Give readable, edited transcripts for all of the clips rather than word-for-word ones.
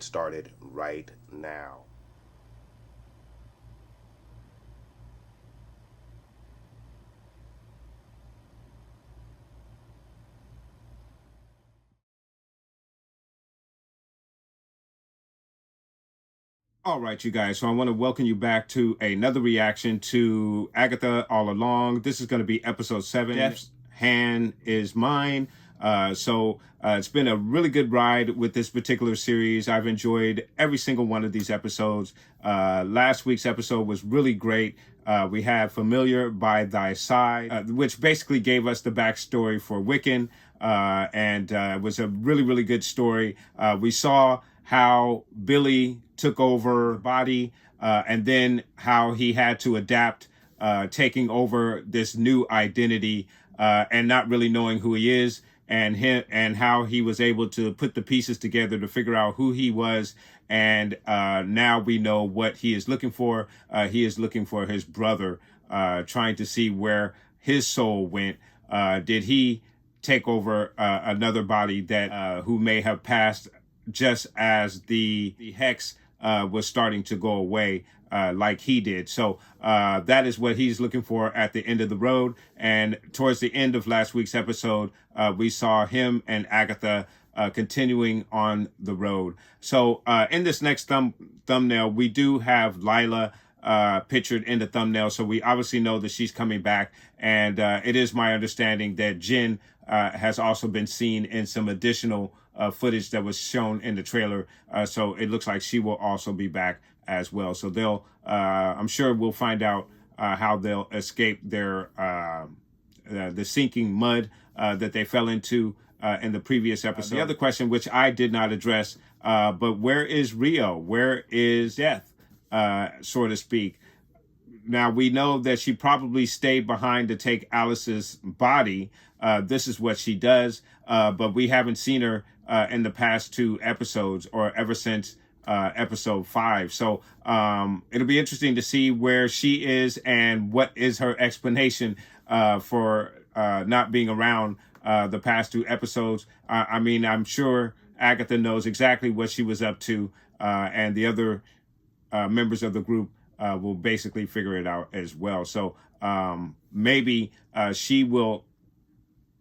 get started right now. All right, you guys. So I want to welcome you back to another reaction to Agatha All Along. This is going to be episode 7. Death's Hand is Mine. It's been a really good ride with this particular series. I've enjoyed every single one of these episodes. Last week's episode was really great. We had Familiar by Thy Side, which basically gave us the backstory for Wiccan, and it was a really, really good story. We saw how Billy took over the body, and then how he had to adapt, taking over this new identity, and not really knowing who he is, and how he was able to put the pieces together to figure out who he was. And now we know what he is looking for. He is looking for his brother, trying to see where his soul went. Did he take over another body that who may have passed just as the hex was starting to go away, like he did. So that is what he's looking for at the end of the road. And towards the end of last week's episode, we saw him and Agatha continuing on the road. So in this next thumbnail, we do have Lila pictured in the thumbnail. So we obviously know that she's coming back. And it is my understanding that Jen has also been seen in some additional footage that was shown in the trailer. So it looks like she will also be back as well. So they'll, I'm sure we'll find out how they'll escape their, the sinking mud that they fell into in the previous episode. The other question, which I did not address, but where is Rio? Where is Death, so to speak? Now, we know that she probably stayed behind to take Alice's body. This is what she does, but we haven't seen her in the past 2 episodes, or ever since episode 5. So it'll be interesting to see where she is and what is her explanation for not being around the past 2 episodes. I mean, I'm sure Agatha knows exactly what she was up to, and the other members of the group will basically figure it out as well. So maybe she will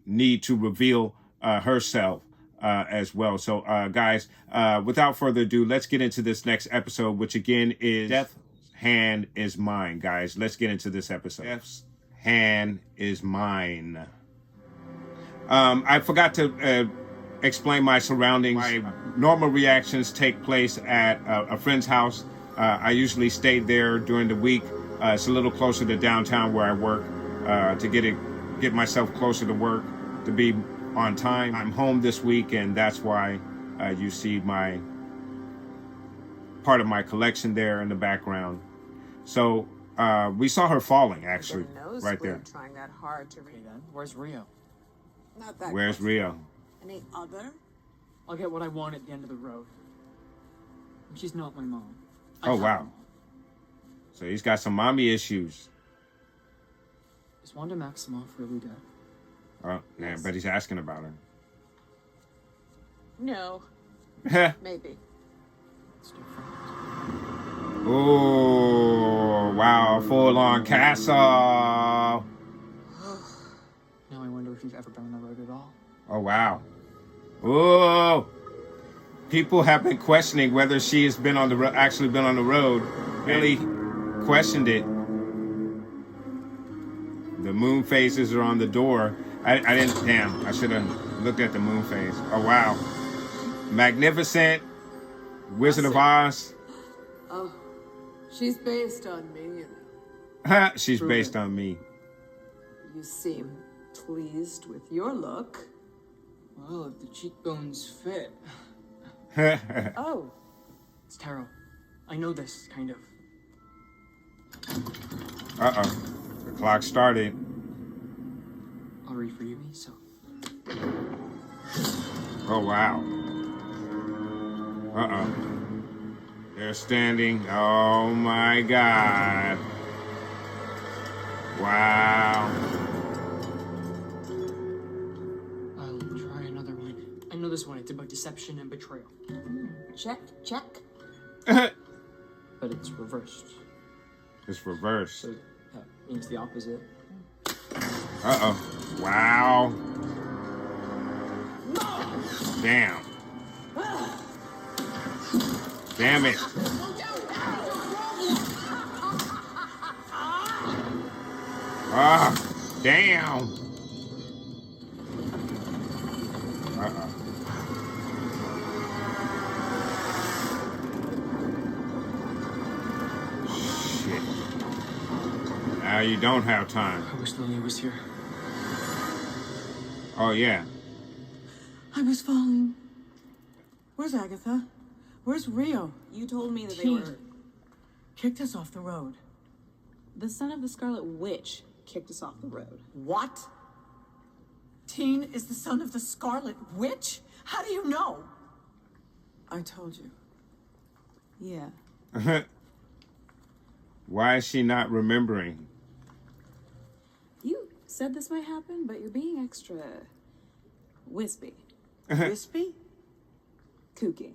need to reveal herself as well. So guys, without further ado, let's get into this next episode, which again is Death's Hand is Mine. Guys, let's get into this episode. Death's Hand is Mine. I forgot to explain my surroundings. My normal reactions take place at a friend's house. I usually stay there during the week. It's a little closer to downtown where I work, to get myself closer to work, to be on time. I'm home this week, and that's why you see my part of my collection there in the background. So we saw her falling, actually, right there. Trying that hard to read. Then where's Rio? Not that. Where's Rio? Any other? I'll get what I want at the end of the road. She's not my mom. Oh wow. So he's got some mommy issues. Is Wanda Maximoff really dead? Oh, yeah, but he's asking about her. No. Maybe. It's different. Oh, wow. Full-on castle. Now I wonder if she's ever been on the road at all. Oh, wow. Oh. People have been questioning whether she has been on the actually been on the road. Really questioned it. The moon phases are on the door. I didn't, damn, I should have looked at the moon phase. Oh, wow. Magnificent. Wizard of Oz. Oh, she's based on me, you know. She's based on me. You seem pleased with your look. Well, if the cheekbones fit. Oh. It's tarot. I know this, kind of. Uh-oh. The clock started. I'll read for you, so. Oh, wow. Uh-oh. They're standing. Oh, my God. Wow. I'll try another one. I know this one. It's about deception and betrayal. Check, check. But it's reversed. It's reversed. So that means the opposite. Uh-oh. Wow. Damn. Damn it. Ah, damn. Uh-oh. Shit. Now you don't have time. I wish Lily was here. Oh, yeah. I was falling. Where's Agatha? Where's Rio? You told me that they Teen were... kicked us off the road. The son of the Scarlet Witch kicked us off the road. What? Teen is the son of the Scarlet Witch? How do you know? I told you. Yeah. Why is she not remembering? You said this might happen, but you're being extra... wispy. Wispy? Kooky.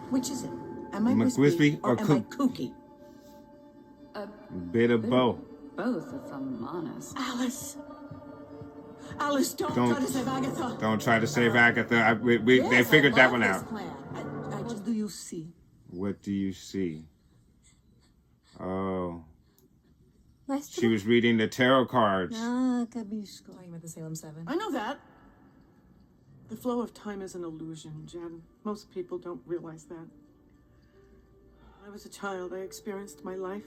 Which is it? Am I McWispy wispy or or am I kooky? Bit of both. Both, if I'm honest. Alice. Alice, don't try to save Agatha. Don't try to save Agatha. They Yes, figured I that love one this out. plan. What do you see? What do you see? Oh. Nice She was reading the tarot cards. Ah, capisco. Talking about the Salem 7? I know that. The flow of time is an illusion, Jen. Most people don't realize that. When I was a child, I experienced my life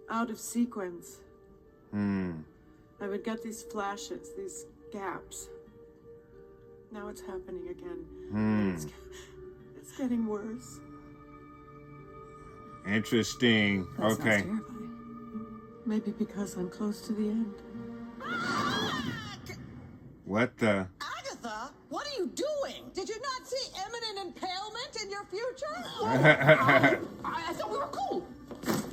out of sequence. I would get these flashes, these gaps. Now it's happening again. And it's getting worse. Interesting. That sounds Okay. terrifying. Maybe because I'm close to the end. What the? Agatha, what are you doing? Did you not see imminent impalement in your future? I thought we were cool.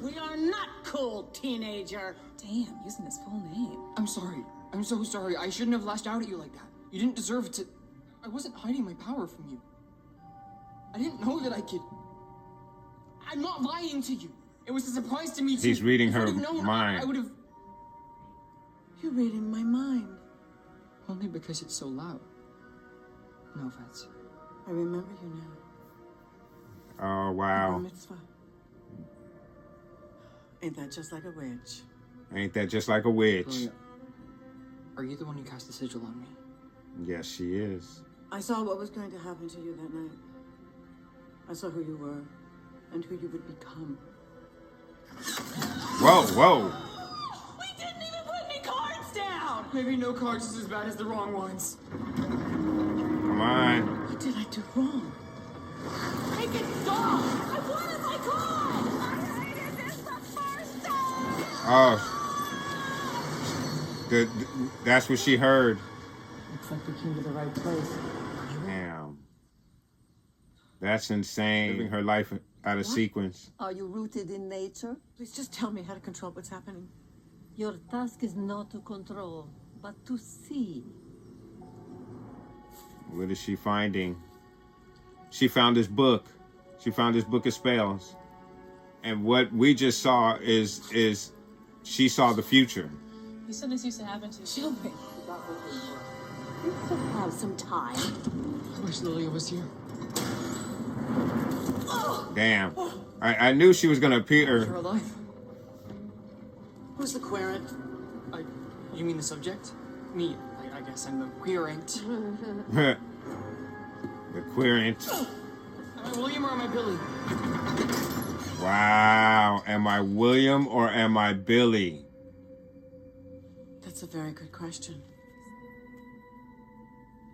We are not cool, teenager. Damn, using his full name. I'm sorry. I'm so sorry. I shouldn't have lashed out at you like that. You didn't deserve to... I wasn't hiding my power from you. I didn't know that I could... I'm not lying to you. It was a surprise to me, too. He's reading If I'd her have known, mind. I would have... You're reading my mind. Only because it's so loud. No offense. I remember you now. Oh, Bar wow. mitzvah. Ain't that just like a witch? Ain't that just like a witch? Lilia, are you the one who cast the sigil on me? Yes, she is. I saw what was going to happen to you that night. I saw who you were and who you would become. Whoa, whoa. We didn't even put any cards down. Maybe no cards is as bad as the wrong ones. Come on. What did I do wrong? Make it stop. I wanted my card. I hated this the first time. Oh. That's what she heard. Looks like we came to the right place. Damn. That's insane. Living her life out of sequence. Are you rooted in nature? Please just tell me how to control what's happening. Your task is not to control, but to see. What is she finding? She found this book. She found this book of spells. And what we just saw is she saw the future. You said this used to happen to you. Show me. You could have some time. I wish Lilia was here. Damn. I knew she was gonna You're appear. alive. Who's the querent? You mean the subject? Me. I guess I'm the querent. The querent. Am I William or am I Billy? Wow. Am I William or am I Billy? That's a very good question.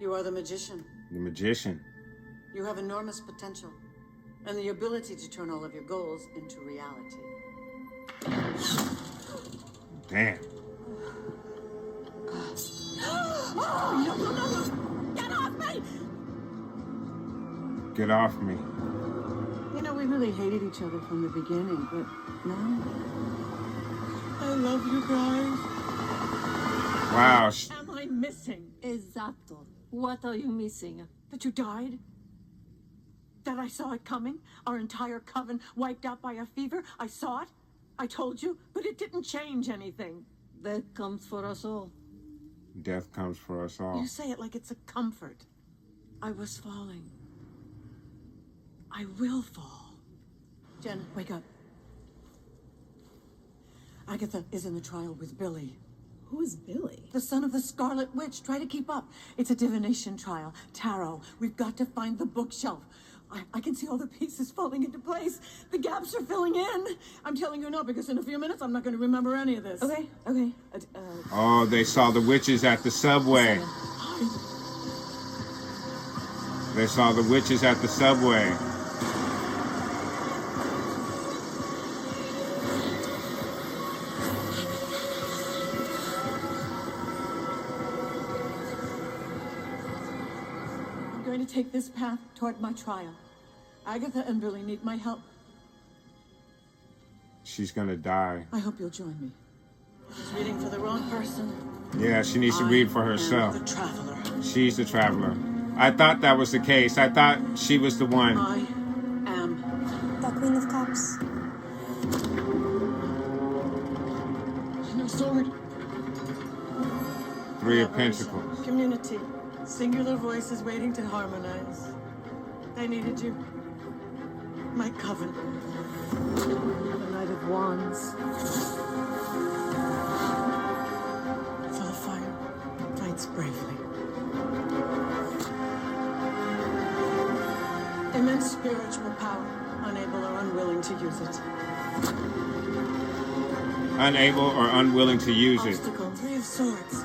You are the magician. The magician. You have enormous potential and the ability to turn all of your goals into reality. Damn. Oh, no. Get off me. Get off me. You know, we really hated each other from the beginning, but now I love you guys. Wow. Am I missing? Esatto. What are you missing? That you died? That I saw it coming? Our entire coven wiped out by a fever? I saw it. I told you, but it didn't change anything. That comes for us all. Death comes for us all. You say it like it's a comfort. I was falling. I will fall. Jen, wake up. Agatha is in the trial with Billy. Who is Billy? The son of the Scarlet Witch. Try to keep up. It's a divination trial. Tarot. We've got to find the bookshelf. I can see all the pieces falling into place. The gaps are filling in. I'm telling you now because in a few minutes I'm not going to remember any of this. Okay. Oh, they saw the witches at the subway. They saw the witches at the subway. I'm going to take this path toward my trial. Agatha and Billy need my help. She's gonna die. I hope you'll join me. She's reading for the wrong person. Yeah, she needs to read for herself. I am the traveler. She's the traveler. I thought that was the case. I thought she was the one. I am The Queen of Cups. No sword. Three of collaboration, Pentacles. Community. Singular voices waiting to harmonize. They needed you. My coven. The Knight of Wands. Full of fire. Fights bravely. Immense spiritual power. Unable or unwilling to use it. Unable or unwilling to use it. Obstacle. Three of Swords.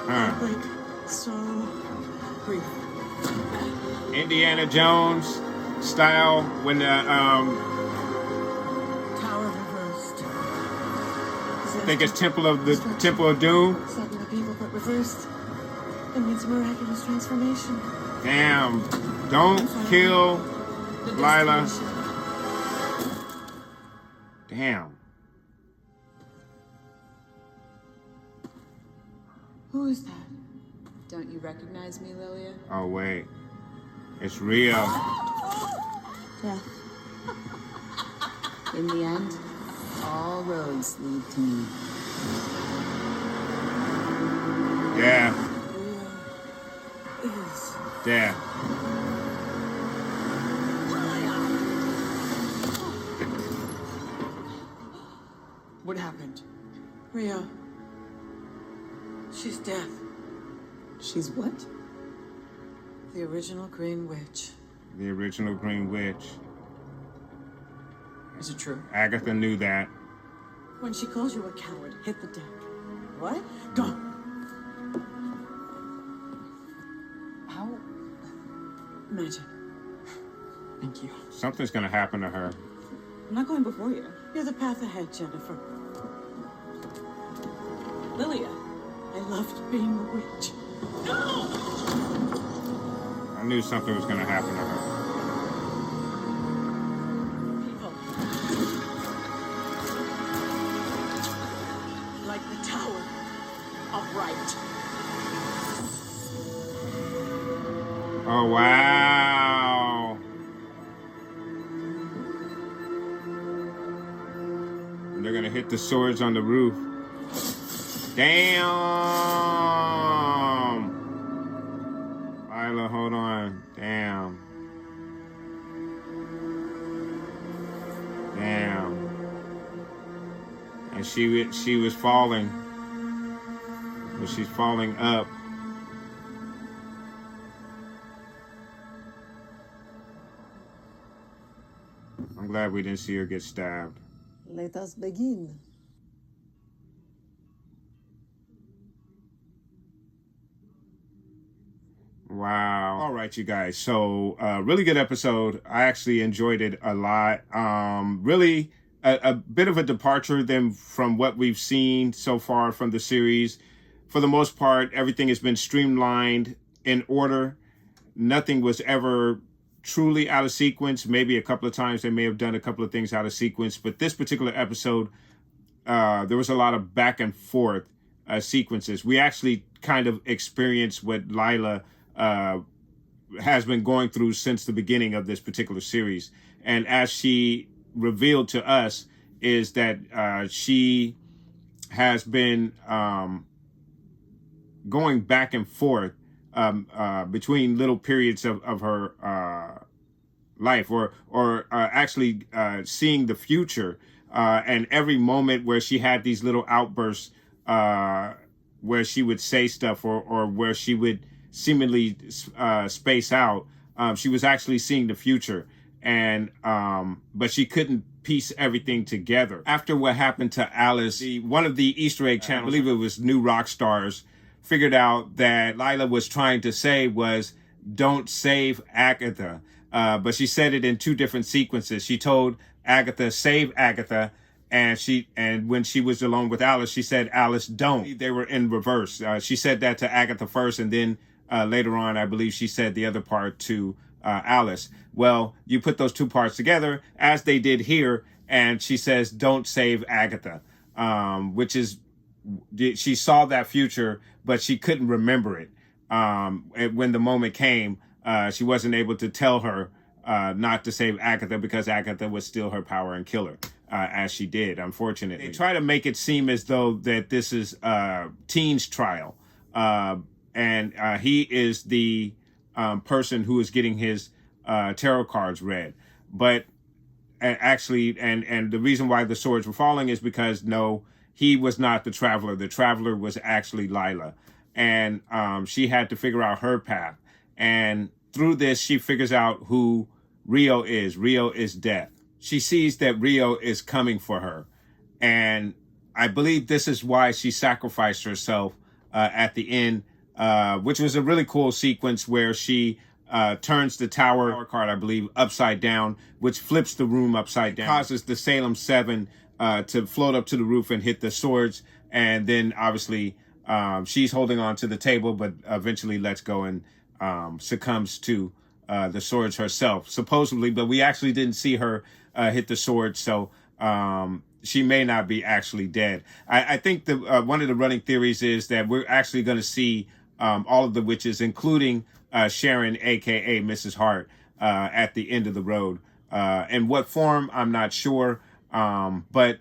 Huh. Break. So brief. Indiana Jones style when the Tower reversed. I think it's Temple of Doom. Sudden upheaval, but reversed. It means miraculous transformation. Damn. Don't kill The Lila. destination. Damn. Who is that? Don't you recognize me, Lilia? Oh wait. It's Rio. Yeah. In the end, all roads lead to me. Yeah. Is Yeah. What happened? Rio. She's dead. She's what? The original Green Witch. The original Green Witch. Is it true? Agatha knew that. When she calls you a coward, hit the deck. What? Go. How? Magic. Thank you. Something's gonna happen to her. I'm not going before you. You're the path ahead, Jennifer. Lilia. I loved being a witch. I knew something was gonna happen to her. People. Like the tower. Upright. Oh wow. And they're gonna hit the swords on the roof. Damn. Lila, hold on. Damn. Damn. And she was falling. But she's falling up. I'm glad we didn't see her get stabbed. Let us begin. Wow. All right, you guys. So, really good episode. I actually enjoyed it a lot. Really a bit of a departure than from what we've seen so far from the series. For the most part, everything has been streamlined in order. Nothing was ever truly out of sequence. Maybe a couple of times they may have done a couple of things out of sequence, but this particular episode, there was a lot of back and forth sequences. We actually kind of experience what Lila has been going through since the beginning of this particular series. And as she revealed to us, is that she has been going back and forth between little periods of her life, or actually seeing the future, and every moment where she had these little outbursts where she would say stuff, or where she would seemingly space out, she was actually seeing the future, and but she couldn't piece everything together. After what happened to Alice, one of the Easter egg channels, I believe it was New Rock Stars, figured out that Lila was trying to say was, don't save Agatha. But she said it in two different sequences. She told Agatha, save Agatha. And when she was alone with Alice, she said, Alice, don't. They were in reverse. She said that to Agatha first, and then later on, I believe she said the other part to Alice. Well, you put those two parts together, as they did here, and she says, don't save Agatha, which is, she saw that future, but she couldn't remember it. When the moment came, she wasn't able to tell her not to save Agatha, because Agatha would steal her power and kill her, as she did, unfortunately. They try to make it seem as though that this is Teen's trial, and he is the person who is getting his tarot cards read. But actually, and the reason why the swords were falling is because, no, he was not the Traveler. The Traveler was actually Lila. And she had to figure out her path. And through this, she figures out who Rio is. Rio is death. She sees that Rio is coming for her. And I believe this is why she sacrificed herself at the end, which was a really cool sequence where she turns the tower card, I believe, upside down, which flips the room upside down, causes the Salem 7 to float up to the roof and hit the swords. And then obviously she's holding on to the table, but eventually lets go and succumbs to the swords herself, supposedly. But we actually didn't see her hit the sword, so she may not be actually dead. I think one of the running theories is that we're actually going to see all of the witches, including Sharon, aka Mrs. Hart, at the end of the road. In what form, I'm not sure, but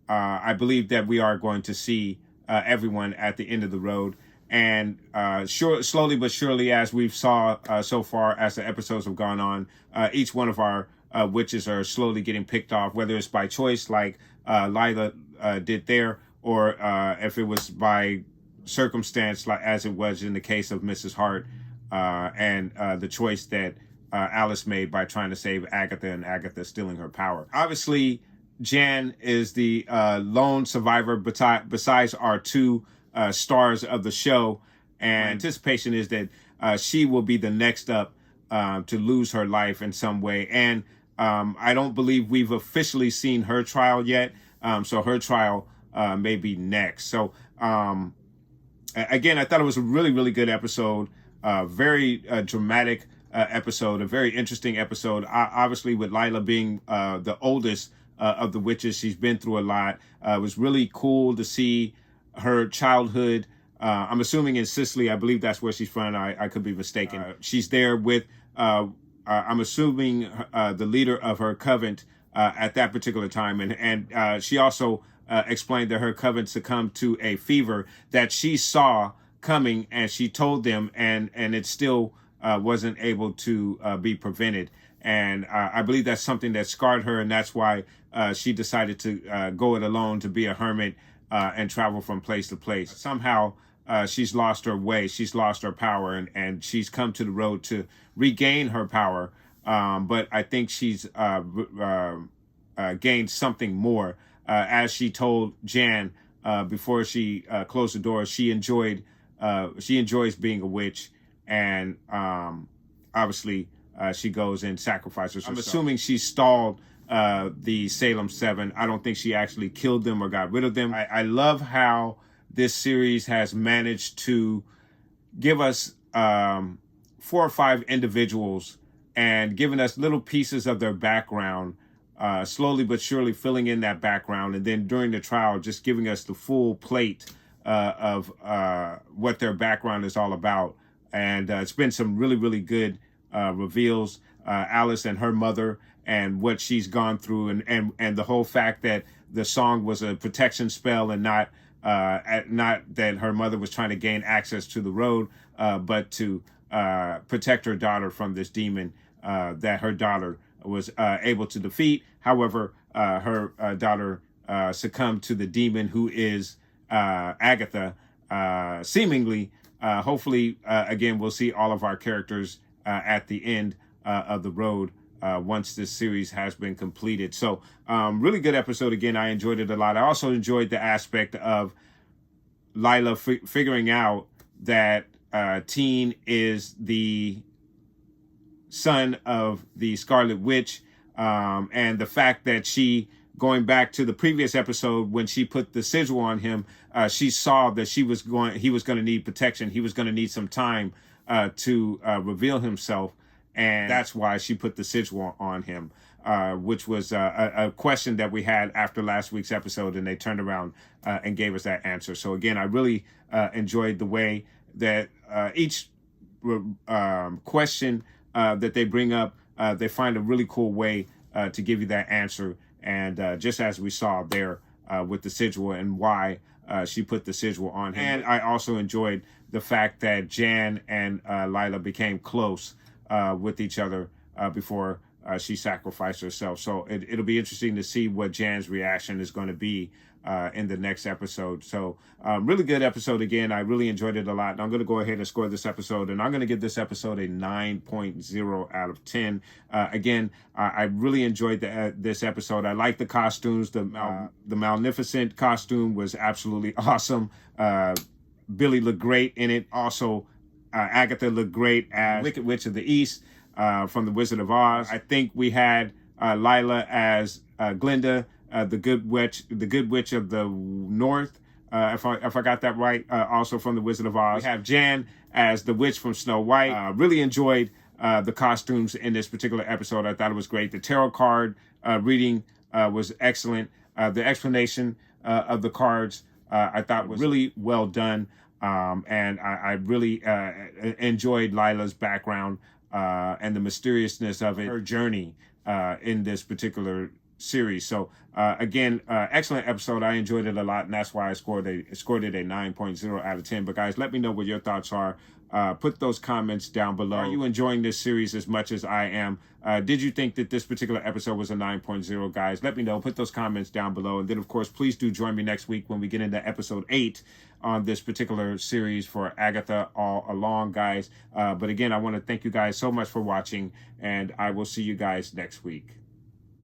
I believe that we are going to see everyone at the end of the road. And slowly but surely, as we've saw so far as the episodes have gone on, each one of our witches are slowly getting picked off, whether it's by choice like Lila did there, or if it was by circumstance, like as it was in the case of Mrs. Hart, and the choice that Alice made by trying to save Agatha, and Agatha stealing her power. Obviously, Jan is the lone survivor besides our two stars of the show, and anticipation is that she will be the next up to lose her life in some way. And I don't believe we've officially seen her trial yet, so her trial may be next. So again, I thought it was a really, really good episode, very dramatic episode, a very interesting episode. Obviously, with Lila being the oldest of the witches, she's been through a lot. It was really cool to see her childhood. I'm assuming in Sicily. I believe that's where she's from. I could be mistaken. She's there with, I'm assuming, the leader of her coven at that particular time. And she also explained that her coven succumbed to a fever that she saw coming, and she told them, and it still wasn't able to be prevented. And I believe that's something that scarred her, and that's why she decided to go it alone, to be a hermit and travel from place to place. Somehow she's lost her way, she's lost her power, and she's come to the road to regain her power. But I think she's gained something more. As she told Jan before she closed the door, she enjoys being a witch, and obviously she goes and sacrifices herself. I'm assuming she stalled the Salem 7. I don't think she actually killed them or got rid of them. I love how this series has managed to give us 4 or 5 individuals and giving us little pieces of their background, slowly but surely filling in that background, and then during the trial just giving us the full plate of what their background is all about. And it's been some really, really good reveals. Alice and her mother and what she's gone through, and the whole fact that the song was a protection spell and not that her mother was trying to gain access to the road, but to protect her daughter from this demon that her daughter was able to defeat. However, her daughter succumbed to the demon, who is Agatha, seemingly. Hopefully, again, we'll see all of our characters at the end of the road once this series has been completed. So really good episode. Again, I enjoyed it a lot. I also enjoyed the aspect of Lila figuring out that Teen is the son of the Scarlet Witch, and the fact that she, going back to the previous episode when she put the sigil on him, she saw that he was going to need protection. He was going to need some time to reveal himself, and that's why she put the sigil on him, which was a question that we had after last week's episode, and they turned around and gave us that answer. So again, I really enjoyed the way that each question that they bring up, they find a really cool way to give you that answer. And just as we saw there with the sigil and why she put the sigil on him. And I also enjoyed the fact that Jan and Lila became close with each other before she sacrificed herself. So it'll be interesting to see what Jan's reaction is going to be in the next episode. So really good episode. Again, I really enjoyed it a lot. And I'm going to go ahead and score this episode, and I'm going to give this episode a 9.0 out of 10. Again, I really enjoyed this episode. I like the costumes. The Maleficent costume was absolutely awesome. Billy looked great in it. Also, Agatha looked great as Wicked Witch of the East from The Wizard of Oz. I think we had Lila as Glinda, the good witch of the North, if I got that right, also from The Wizard of Oz. We have Jan as the witch from Snow White. Really enjoyed the costumes in this particular episode. I thought it was great. The tarot card reading was excellent. The explanation of the cards I thought was really well done. And I really enjoyed Lila's background and the mysteriousness of it, her journey in this particular series. So again, excellent episode. I enjoyed it a lot, and that's why I scored it a 9.0 out of 10. But guys, let me know what your thoughts are. Put those comments down below. Are you enjoying this series as much as I am? Did you think that this particular episode was a 9.0, guys? Let me know. Put those comments down below. And then, of course, please do join me next week when we get into episode 8 on this particular series for Agatha All Along, guys. But again, I want to thank you guys so much for watching, and I will see you guys next week.